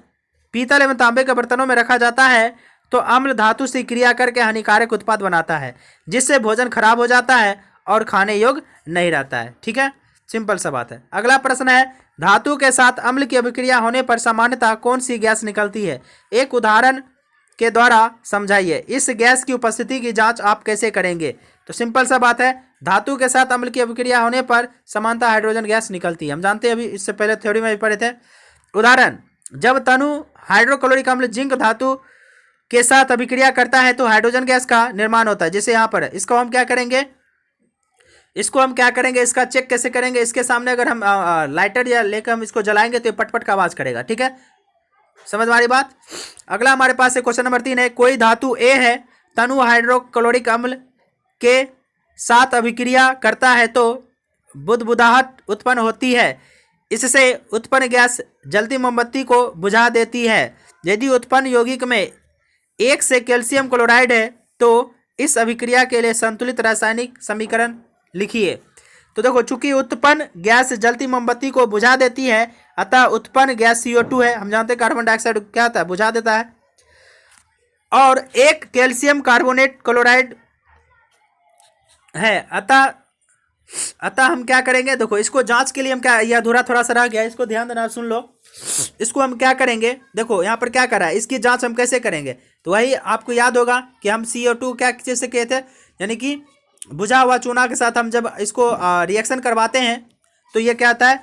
S1: पीतल एवं तांबे के बर्तनों में रखा जाता है तो अम्ल धातु से क्रिया करके हानिकारक उत्पाद बनाता है, जिससे भोजन खराब हो जाता है और खाने योग्य नहीं रहता है। ठीक है, सिंपल सा बात है। अगला प्रश्न है धातु के साथ अम्ल की अभिक्रिया होने पर सामान्यतः कौन सी गैस निकलती है, एक उदाहरण के द्वारा समझाइए। इस गैस की उपस्थिति की जांच आप कैसे करेंगे। तो सिंपल सा बात है, धातु के साथ अम्ल की अभिक्रिया होने पर सामान्यतः हाइड्रोजन गैस निकलती है। हम जानते हैं, अभी इससे पहले थ्योरी में भी पढ़े थे। उदाहरण, जब तनु हाइड्रोक्लोरिक अम्ल जिंक धातु के साथ अभिक्रिया करता है तो हाइड्रोजन गैस का निर्माण होता है, जैसे यहाँ पर। इसको हम क्या करेंगे, इसका चेक कैसे करेंगे। इसके सामने अगर हम लाइटर या लेकर हम इसको जलाएंगे तो ये पटपट का आवाज करेगा। ठीक है, समझ में आ रही बात। अगला हमारे पास है क्वेश्चन नंबर 3 है, कोई धातु ए है, तनु हाइड्रोक्लोरिक अम्ल के साथ अभिक्रिया करता है तो बुदबुदाहट उत्पन्न होती है, इससे उत्पन्न गैस जलती मोमबत्ती को बुझा देती है। यदि उत्पन्न यौगिक में 1 से कैल्शियम क्लोराइड है तो इस अभिक्रिया के लिए संतुलित रासायनिक समीकरण लिखिए। तो देखो, चूंकि उत्पन्न गैस जलती मोमबत्ती को बुझा देती है, अतः उत्पन्न गैस CO2 है। हम जानते हैं कार्बन डाइऑक्साइड क्या होता है, बुझा देता है। और 1 कैल्शियम कार्बोनेट क्लोराइड है, अतः हम क्या करेंगे, देखो इसको जांच के लिए हम क्या, यह अधूरा थोड़ा सा रह गया, इसको ध्यान देना, सुन लो। इसको हम क्या करेंगे, देखो यहाँ पर क्या करा है, इसकी जांच हम कैसे करेंगे। तो वही आपको याद होगा कि हम CO2 क्या चीज़ से किए थे, यानी कि बुझा हुआ चूना के साथ हम जब इसको रिएक्शन करवाते हैं तो ये क्या आता है,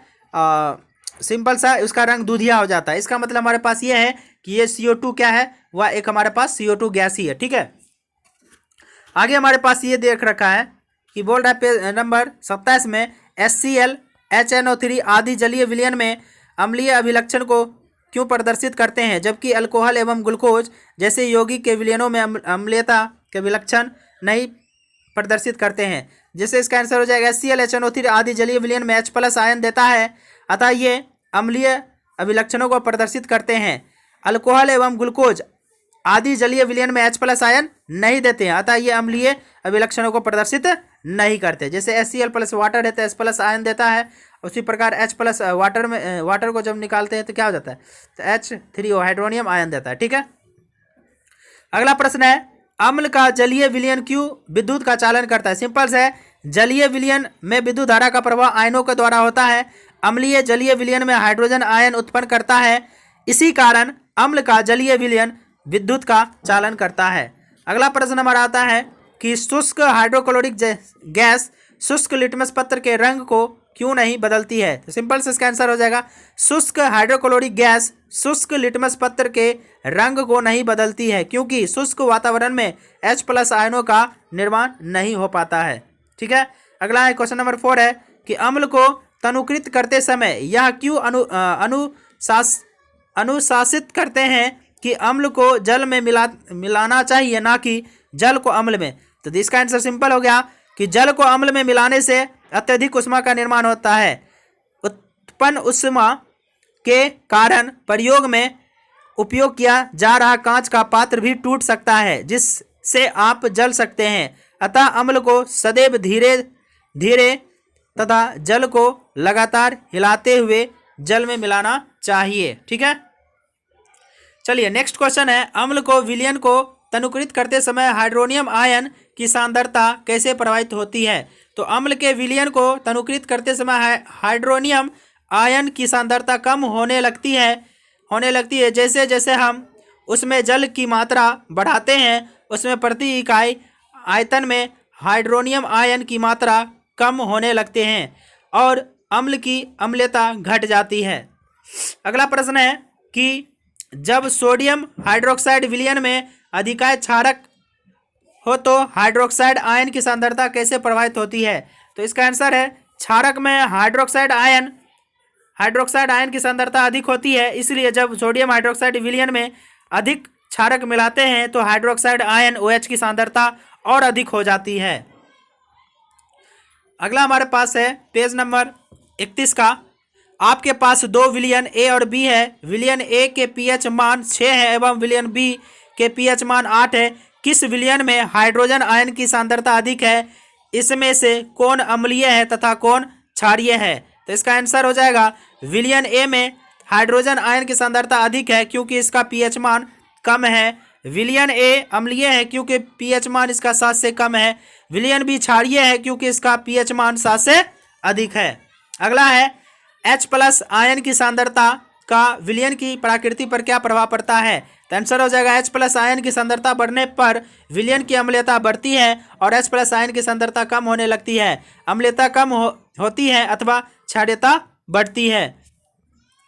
S1: सिंपल सा उसका रंग दूधिया हो जाता है। इसका मतलब हमारे पास ये है कि ये CO2 क्या है, वह एक हमारे पास CO2 गैस ही है। ठीक है, आगे हमारे पास ये देख रखा है कि बोल रहा है पेज नंबर 27 में HCl HNO3 आदि जलीय विलयन में अम्लीय अभिलक्षण को क्यों प्रदर्शित करते हैं, जबकि अल्कोहल एवं ग्लूकोज जैसे यौगिक के विलयनों में अम्लीयता के विलक्षण नहीं प्रदर्शित करते हैं। जैसे इसका आंसर हो जाएगा HCl HNO3 आदि जलीय विलयन में H+ आयन देता है, अतः ये अम्लीय अभिलक्षणों को प्रदर्शित करते हैं। अल्कोहल एवं ग्लूकोज आदि जलीय विलयन में H+ आयन नहीं देते हैं, अतः ये अम्लीय अभिलक्षणों को प्रदर्शित नहीं करते। जैसे HCl+ वाटर है तो H+ आयन देता है, उसी प्रकार H+ वाटर को जब निकालते हैं तो क्या हो जाता है, तो H3O हाइड्रोनियम आयन देता है। ठीक है, अगला प्रश्न है अम्ल का जलीय विलयन क्यों विद्युत का चालन करता है। सिंपल से है, जलीय विलयन में विद्युत धारा का प्रवाह आयनों के द्वारा होता है। अम्लीय जलीय विलयन में हाइड्रोजन आयन उत्पन्न करता है, इसी कारण अम्ल का जलीय विलयन विद्युत का चालन करता है। अगला प्रश्न हमारा आता है कि शुष्क हाइड्रोक्लोरिक गैस शुष्क लिटमस पत्र के रंग को क्यों नहीं बदलती है। तो सिंपल से इसका आंसर हो जाएगा शुष्क हाइड्रोक्लोरिक गैस शुष्क लिटमस पत्र के रंग को नहीं बदलती है, क्योंकि शुष्क वातावरण में H+ आयनों का निर्माण नहीं हो पाता है। ठीक है, अगला है क्वेश्चन नंबर 4 है कि अम्ल को तनुकृत करते समय यह क्यों अनुशासित करते हैं कि अम्ल को जल में मिलाना चाहिए, ना कि जल को अम्ल में। तो इसका आंसर सिंपल हो गया कि जल को अम्ल में मिलाने से अत्यधिक उष्मा का निर्माण होता है। उत्पन्न उष्मा के कारण प्रयोग में उपयोग किया जा रहा कांच का पात्र भी टूट सकता है, जिससे आप जल सकते हैं। अतः अम्ल को सदैव धीरे धीरे तथा जल को लगातार हिलाते हुए जल में मिलाना चाहिए। ठीक है, चलिए नेक्स्ट क्वेश्चन है अम्ल को विलयन को तनुकृत करते समय हाइड्रोनियम आयन की सांद्रता कैसे प्रभावित होती है। तो अम्ल के विलयन को तनुकृत करते समय हाइड्रोनियम आयन की सांद्रता कम होने लगती है। जैसे जैसे हम उसमें जल की मात्रा बढ़ाते हैं, उसमें प्रति इकाई आयतन में हाइड्रोनियम आयन की मात्रा कम होने लगते हैं और अम्ल की अम्लता घट जाती है। अगला प्रश्न है कि जब सोडियम हाइड्रोक्साइड विलयन में अधिकाय क्षारक हो तो हाइड्रोक्साइड आयन की सांद्रता कैसे प्रभावित होती है। तो इसका आंसर है क्षारक में हाइड्रोक्साइड आयन की सांद्रता अधिक होती है, इसलिए जब सोडियम हाइड्रोक्साइड विलयन में अधिक क्षारक मिलाते हैं तो हाइड्रोक्साइड आयन OH की सांद्रता और अधिक हो जाती है। अगला हमारे पास है पेज नंबर 31 का। आपके पास दो विलयन A और B है। विलयन A के pH मान 6 है एवं विलयन B के pH मान 8 है। किस विलयन में हाइड्रोजन आयन की सांद्रता अधिक है? इसमें से कौन अम्लीय है तथा कौन क्षारीय है? तो इसका आंसर हो जाएगा विलयन A में हाइड्रोजन आयन की सांद्रता अधिक है क्योंकि इसका pH मान कम है। विलयन A अम्लीय है क्योंकि pH मान इसका 7 से कम है। विलयन B क्षारीय है क्योंकि इसका pH मान 7 से अधिक है। अगला है H+ आयन की सांद्रता का विलयन की प्रकृति पर क्या प्रभाव पड़ता है? तो आंसर हो जाएगा H+ आयन की सांद्रता बढ़ने पर विलयन की अम्लता बढ़ती है और H+ आयन की सांद्रता कम होने लगती है। अम्लता कम होती है अथवा क्षारीयता बढ़ती है।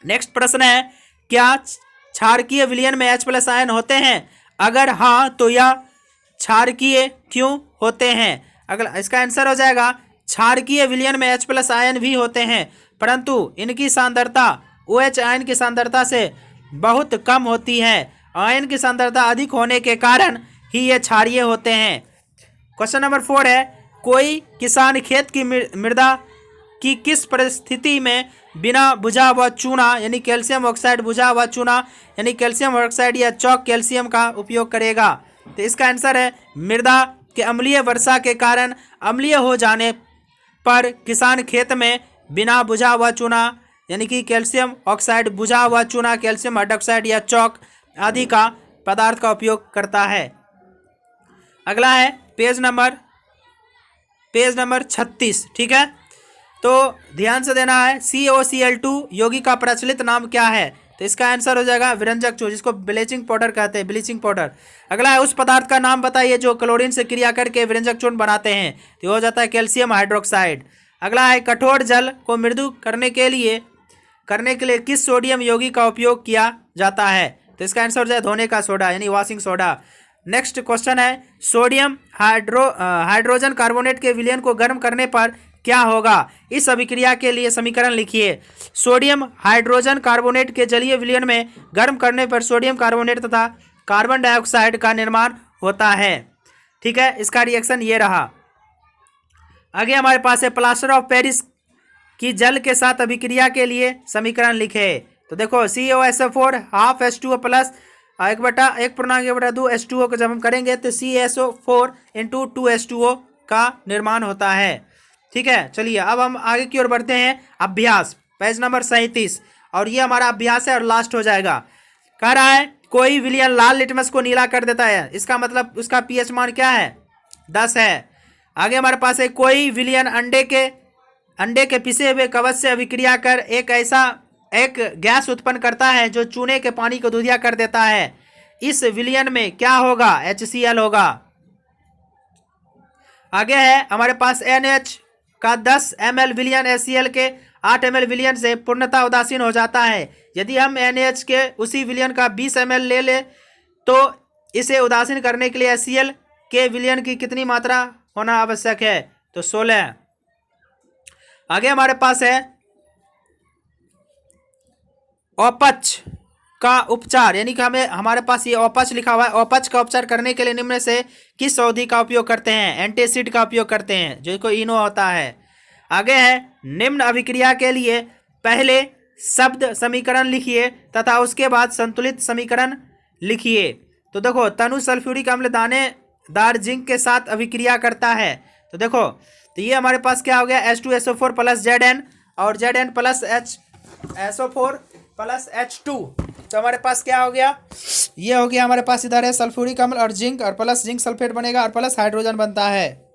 S1: नेक्स्ट प्रश्न है क्या क्षारकीय विलयन में H+ आयन होते हैं? अगर हाँ तो यह क्षारकीय क्यों होते हैं? अगला इसका आंसर हो जाएगा क्षारकीय विलयन में H+ आयन भी होते हैं परंतु इनकी सांद्रता OH आयन की सांद्रता से बहुत कम होती है। आयन की सांद्रता अधिक होने के कारण ही ये क्षारीय होते हैं। क्वेश्चन नंबर 4 है कोई किसान खेत की मृदा की किस परिस्थिति में बिना बुझा हुआ चूना यानी कैल्शियम ऑक्साइड बुझा हुआ चूना यानी कैल्शियम ऑक्साइड या चौक कैल्शियम का उपयोग करेगा? तो इसका आंसर है मृदा के अम्लीय वर्षा के कारण अम्लीय हो जाने पर किसान खेत में बिना बुझा हुआ चूना यानी कि कैल्शियम ऑक्साइड बुझा हुआ चूना कैल्शियम हाइड्रोक्साइड या चौक आदि का पदार्थ का उपयोग करता है। अगला है पेज नंबर 36। ठीक है, तो ध्यान से देना है COCl2 यौगिक का प्रचलित नाम क्या है? तो इसका आंसर हो जाएगा विरंजक चूर्ण जिसको ब्लीचिंग पाउडर कहते हैं, ब्लीचिंग पाउडर। अगला है उस पदार्थ का नाम बताइए जो क्लोरीन से क्रिया करके विरंजक चूर्ण बनाते हैं। तो हो जाता है कैल्शियम हाइड्रोक्साइड। अगला है कठोर जल को मृदु करने के लिए किस सोडियम यौगिक का उपयोग किया जाता है? तो इसका आंसर हो जाए धोने का सोडा यानी वॉशिंग सोडा। नेक्स्ट क्वेश्चन है सोडियम हाइड्रोजन कार्बोनेट के विलयन को गर्म करने पर क्या होगा? इस अभिक्रिया के लिए समीकरण लिखिए। सोडियम हाइड्रोजन कार्बोनेट के जलीय विलयन में गर्म करने पर सोडियम कार्बोनेट तथा कार्बन डाइऑक्साइड का निर्माण होता है। ठीक है, इसका रिएक्शन ये रहा। आगे हमारे पास है प्लास्टर ऑफ पेरिस की जल के साथ अभिक्रिया के लिए समीकरण लिखे। तो देखो CaOSO4 half H2O plus 1/1/2 H2O को जब हम करेंगे तो CaSO4 इंटू 2H2O का निर्माण होता है। ठीक है, चलिए अब हम आगे की ओर बढ़ते हैं। अभ्यास पेज नंबर 37 और ये हमारा अभ्यास है और लास्ट हो जाएगा। कह रहा है कोई विलयन लाल लिटमस को नीला कर देता है, इसका मतलब उसका pH मान क्या है, 10 है। आगे हमारे पास है कोई विलयन अंडे के पिसे हुए कवच से अभिक्रिया कर एक गैस उत्पन्न करता है जो चूने के पानी को दूधिया कर देता है। इस विलयन में क्या होगा, HCl होगा। आगे है हमारे पास NH का 10 ml विलयन HCl के 8 ml विलयन से पूर्णतः उदासीन हो जाता है। यदि हम NH के उसी विलयन का 20 ml ले तो इसे उदासीन करने के लिए HCl के विलयन की कितनी मात्रा होना आवश्यक है, तो 16। आगे हमारे पास है अपच का उपचार, यानी कि हमारे पास ये अपच लिखा हुआ है। अपच का उपचार करने के लिए निम्न में से किस अवधि का उपयोग करते हैं, एंटीसिड का उपयोग करते हैं जो को इनो होता है। आगे है निम्न अभिक्रिया के लिए पहले शब्द समीकरण लिखिए तथा उसके बाद संतुलित समीकरण लिखिए। तो देखो तनु सल्फ्यूरिक अम्ल दानेदार जिंक के साथ अभिक्रिया करता है। तो देखो तो ये हमारे पास क्या हो गया, H2SO4 प्लस Zn और Zn plus SO4 plus H2। तो हमारे पास क्या हो गया, ये हो गया हमारे पास इधर है सल्फ्यूरिक अम्ल और जिंक और प्लस जिंक सल्फेट बनेगा और प्लस हाइड्रोजन बनता है।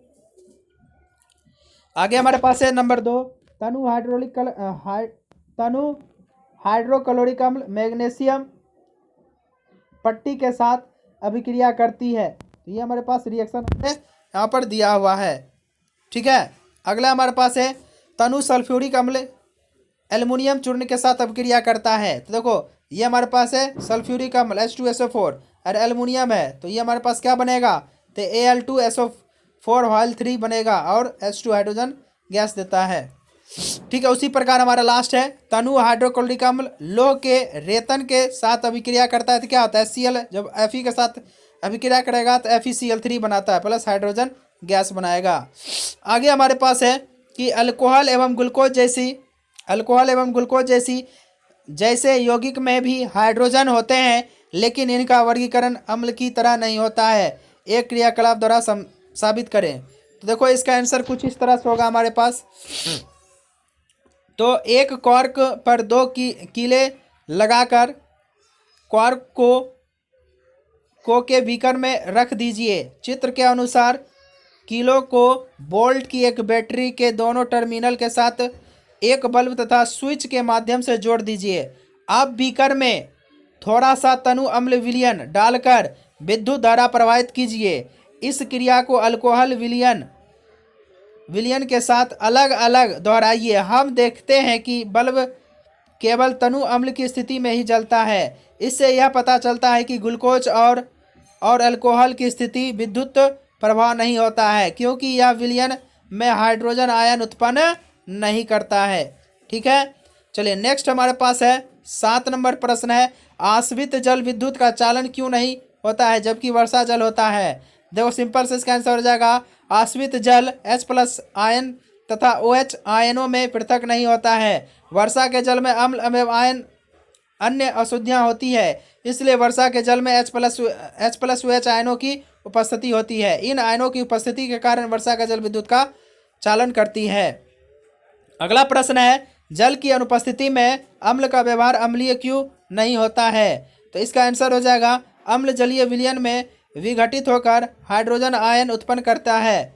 S1: आगे हमारे पास है नंबर 2 तनु हाइड्रोक्लोरिक अम्ल मैग्नीशियम पट्टी के साथ अभिक्रिया करती है। तो ये हमारे पास रिएक्शन यहाँ पर दिया हुआ है। ठीक है, अगला हमारे पास है तनु सल्फ्यूरिक अम्ल एल्युमिनियम चूर्ण के साथ अभिक्रिया करता है। तो देखो ये हमारे पास है सल्फ्यूरिक अम्ल H2SO4 और एल्युमिनियम है, तो ये हमारे पास क्या बनेगा, तो Al2SO4 बनेगा और H2 हाइड्रोजन गैस देता है। ठीक है, उसी प्रकार हमारा लास्ट है तनु हाइड्रोक्लोरिक अम्ल लोह के रेतन के साथ अभिक्रिया करता है। तो क्या होता है, Cl जब Fe के साथ अभिक्रिया करेगा तो FeCl3 बनाता है प्लस हाइड्रोजन गैस बनाएगा। आगे हमारे पास है कि अल्कोहल एवं ग्लूकोज जैसे यौगिक में भी हाइड्रोजन होते हैं, लेकिन इनका वर्गीकरण अम्ल की तरह नहीं होता है। एक क्रियाकलाप द्वारा साबित करें। तो देखो इसका आंसर कुछ इस तरह से होगा हमारे पास। तो एक कॉर्क पर 2 कीले लगाकर कॉर्क को के बीकर में रख दीजिए। चित्र के अनुसार कीलों को बोल्ट की एक बैटरी के दोनों टर्मिनल के साथ एक बल्ब तथा स्विच के माध्यम से जोड़ दीजिए। अब बीकर में थोड़ा सा तनु अम्ल विलयन डालकर विद्युत धारा प्रवाहित कीजिए। इस क्रिया को अल्कोहल विलयन के साथ अलग अलग दोहराइए। हम देखते हैं कि बल्ब केवल तनु अम्ल की स्थिति में ही जलता है। इससे यह पता चलता है कि ग्लूकोज और अल्कोहल की स्थिति विद्युत प्रभाव नहीं होता है, क्योंकि यह विलयन में हाइड्रोजन आयन उत्पन्न नहीं करता है। ठीक है, चलिए नेक्स्ट हमारे पास है 7 नंबर प्रश्न है, आश्रित जल विद्युत का चालन क्यों नहीं होता है जबकि वर्षा जल होता है। देखो सिंपल से इसका आंसर हो जाएगा, आश्रित जल H+ आयन तथा OH आयनों में पृथक नहीं होता है। वर्षा के जल में अम्ल एवं आयन अन्य अशुद्धियाँ होती है, इसलिए वर्षा के जल में H+ OH आयनों की उपस्थिति होती है। इन आयनों की उपस्थिति के कारण वर्षा का जल विद्युत का चालन करती है। अगला प्रश्न है, जल की अनुपस्थिति में अम्ल का व्यवहार अम्लीय क्यों नहीं होता है। तो इसका आंसर हो जाएगा, अम्ल जलीय विलयन में विघटित होकर हाइड्रोजन आयन उत्पन्न करता है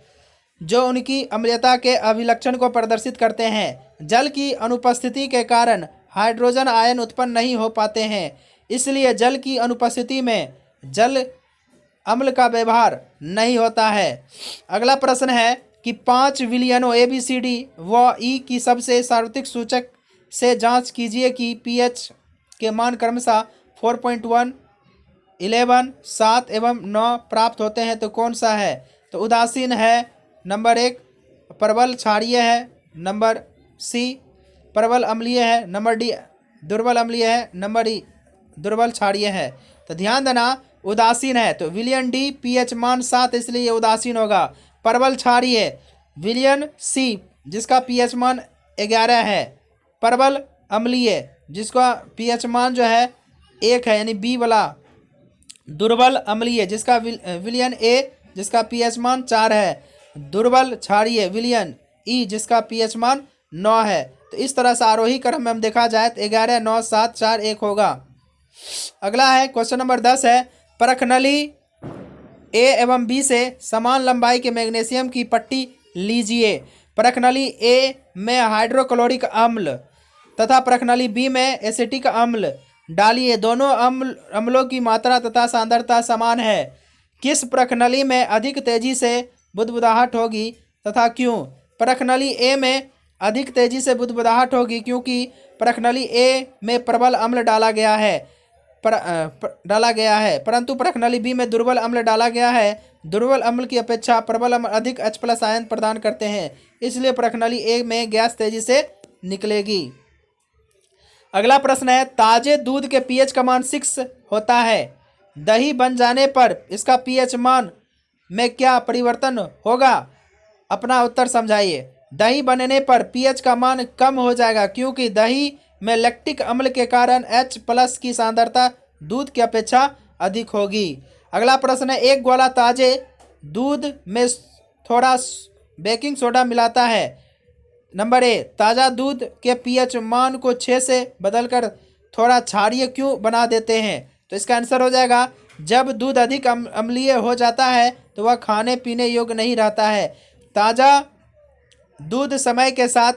S1: जो उनकी अम्लीयता के अभिलक्षण को प्रदर्शित करते हैं। जल की अनुपस्थिति के कारण हाइड्रोजन आयन उत्पन्न नहीं हो पाते हैं, इसलिए जल की अनुपस्थिति में जल अम्ल का व्यवहार नहीं होता है। अगला प्रश्न है कि 5 विलयनों ABCD व E की सबसे सार्वत्रिक सूचक से जांच कीजिए कि pH के मान क्रमशः 4.1, 11, 7 एवं 9 प्राप्त होते हैं, तो कौन सा है। तो उदासीन है नंबर 1, प्रबल क्षारीय है नंबर C, प्रबल अम्लीय है नंबर D, दुर्बल अम्लीय है नंबर E, दुर्बल क्षारीय है। तो ध्यान देना उदासीन है तो विलयन D pH मान 7, इसलिए ये उदासीन होगा। प्रबल क्षारीय विलयन सी जिसका पीएच मान 11 है, प्रबल अम्लीय जिसका पीएच मान जो है 1 है यानी बी वाला, दुर्बल अम्लीय जिसका विलयन ए जिसका पीएच मान 4 है, दुर्बल क्षारीय विलयन ई जिसका पीएच मान 9 है। तो इस तरह से आरोही क्रम में हम देखा जाए तो 11 9 7 4 1 होगा। अगला है क्वेश्चन नंबर 10 है, परखनली ए एवं बी से समान लंबाई के मैग्नीशियम की पट्टी लीजिए। परखनली ए में हाइड्रोक्लोरिक अम्ल तथा परखनली बी में एसिटिक अम्ल डालिए। दोनों अम्लों की मात्रा तथा सांद्रता समान है। किस परखनली में अधिक तेजी से बुदबुदाहट होगी तथा क्यों? परखनली ए में अधिक तेजी से बुदबुदाहट होगी क्योंकि परखनली ए में प्रबल अम्ल डाला गया है, परंतु परखनली बी में दुर्बल अम्ल डाला गया है। दुर्बल अम्ल की अपेक्षा प्रबल अम्ल अधिक H+ आयन प्रदान करते हैं, इसलिए परखनली ए में गैस तेजी से निकलेगी। अगला प्रश्न है, ताजे दूध के पीएच का मान 6 होता है, दही बन जाने पर इसका पीएच मान में क्या परिवर्तन होगा? अपना उत्तर समझाइए। दही बनने पर पीएच का मान कम हो जाएगा क्योंकि दही में लैक्टिक अम्ल के कारण H+ की सांद्रता दूध की अपेक्षा अधिक होगी। अगला प्रश्न है, एक ग्वाला ताजे दूध में थोड़ा बेकिंग सोडा मिलाता है। नंबर ए, ताज़ा दूध के पीएच मान को 6 से बदलकर थोड़ा क्षारीय क्यों बना देते हैं? तो इसका आंसर हो जाएगा, जब दूध अधिक अम्लीय हो जाता है तो वह खाने पीने योग्य नहीं रहता है। ताज़ा दूध समय के साथ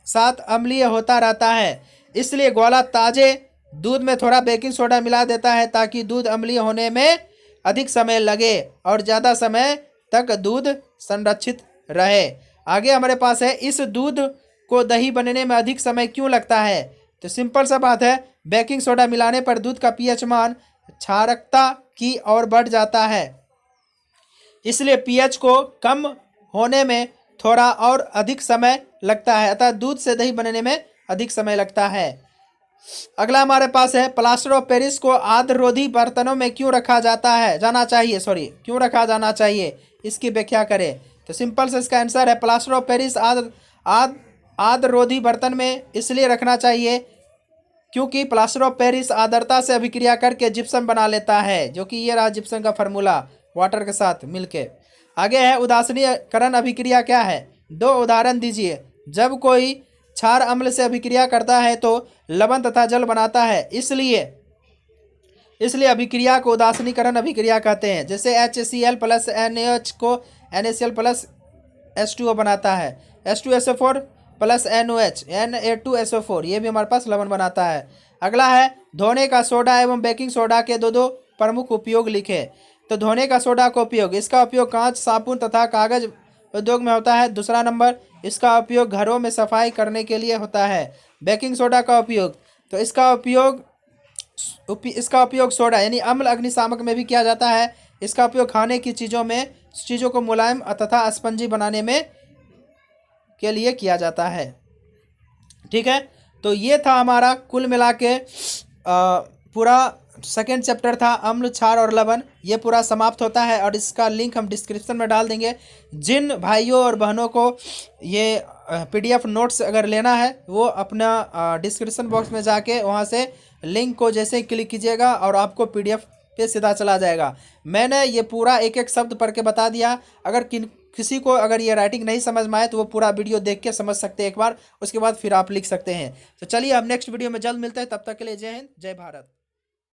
S1: साथ अम्लीय होता रहता है, इसलिए ग्वाला ताजे दूध में थोड़ा बेकिंग सोडा मिला देता है ताकि दूध अम्लीय होने में अधिक समय लगे और ज़्यादा समय तक दूध संरक्षित रहे। आगे हमारे पास है, इस दूध को दही बनने में अधिक समय क्यों लगता है? तो सिंपल सा बात है, बेकिंग सोडा मिलाने पर दूध का पीएच मान क्षारकता की ओर बढ़ जाता है, इसलिए पीएच को कम होने में थोड़ा और अधिक समय लगता है, अतः दूध से दही बनने में अधिक समय लगता है। अगला हमारे पास है, प्लास्टर ऑफ पेरिस को आर्द्ररोधी बर्तनों में क्यों रखा क्यों रखा जाना चाहिए, इसकी व्याख्या करें। तो सिंपल से इसका आंसर है, प्लास्टर ऑफ पेरिस आर्द्ररोधी बर्तन में इसलिए रखना चाहिए क्योंकि प्लास्टर ऑफ पेरिस आर्द्रता से अभिक्रिया करके जिप्सम बना लेता है, जो कि ये रहा जिप्सम का फार्मूला वाटर के साथ मिलके। आगे है, उदासीनीकरण अभिक्रिया क्या है? 2 उदाहरण दीजिए। जब कोई क्षार अम्ल से अभिक्रिया करता है तो लवण तथा जल बनाता है, इसलिए अभिक्रिया को उदासीनीकरण अभिक्रिया कहते हैं। जैसे HCl + NaOH को NaCl + H2O बनाता है, H2SO4 + NOH Na2SO4, ये भी हमारे पास लवण बनाता है। अगला है, धोने का सोडा एवं बेकिंग सोडा के दो प्रमुख उपयोग लिखे। तो धोने का सोडा का उपयोग, इसका उपयोग कांच, साबुन तथा कागज उद्योग में होता है। दूसरा नंबर, इसका उपयोग घरों में सफाई करने के लिए होता है। बेकिंग सोडा का उपयोग, तो इसका उपयोग सोडा यानी अम्ल अग्निशामक में भी किया जाता है। इसका उपयोग खाने की चीज़ों को मुलायम तथा स्पंजी बनाने में के लिए किया जाता है। ठीक है, तो ये था हमारा कुल मिला के पूरा सेकेंड चैप्टर था, अम्ल, क्षार और लवण। ये पूरा समाप्त होता है और इसका लिंक हम डिस्क्रिप्शन में डाल देंगे। जिन भाइयों और बहनों को ये PDF नोट्स अगर लेना है वो अपना डिस्क्रिप्शन बॉक्स में जाके वहाँ से लिंक को जैसे ही क्लिक कीजिएगा और आपको PDF पे सीधा चला जाएगा। मैंने ये पूरा एक एक शब्द पढ़ के बता दिया। अगर किसी को अगर ये राइटिंग नहीं समझ में आए तो वो पूरा वीडियो देख के समझ सकते हैं एक बार, उसके बाद फिर आप लिख सकते हैं। तो चलिए, अब नेक्स्ट वीडियो में जल्द मिलते हैं, तब तक के लिए जय हिंद, जय भारत।